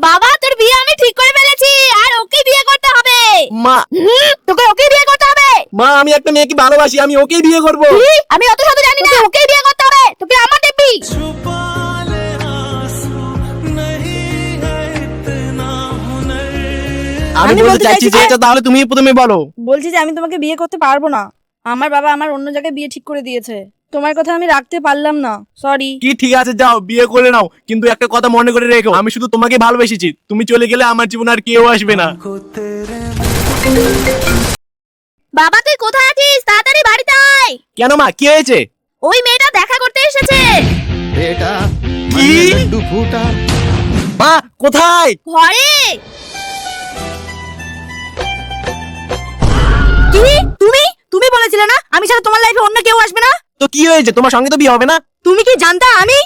বাবা তোর বিয়ে আমি ঠিক করে ফেলেছি, আর ওকে বিয়ে করতে হবে। মা, তোকে ওকে বিয়ে করতে হবে। মা আমি একটা মেয়েকে ভালোবাসি, আমি ওকেই বিয়ে করব। আমি অত শত জানি না, ওকেই বিয়ে করতে হবে। তোকে আমার দেখবি। আমি বলতে চাইছি যে এটা তাহলে তুমি প্রথমে বলো। বলছি যে আমি তোমাকে বিয়ে করতে পারবো না। আমার বাবা আমার অন্য জায়গায় বিয়ে ঠিক করে দিয়েছে। তোমার কথা আমি রাখতে পারলাম না, সরি। কি ঠিক আছে, যাও বিয়ে করে নাও, কিন্তু একটা কথা মনে করে রেখো, আমি শুধু তোমাকে ভালোবেসেছি। তুমি চলে গেলে আমার জীবনে আর কেউ আসবে না। বাবা তুই কোথায় আছিস? তাড়াতাড়ি বাড়িতে আয়। কেন মা, কি হয়েছে? ওই মেয়েটা দেখা করতে এসেছে। बेटा কি? लड्डू फूटा। মা কোথায়? ঘরে। কি? তুমি তুমি বলেছিলে না আমি ছাড়া তোমার লাইফে অন্য কেউ আসবে না? তো কি হয়েছে, তোমার সঙ্গে তো বিয়ে হবে না? তুমি কি জানতা আমি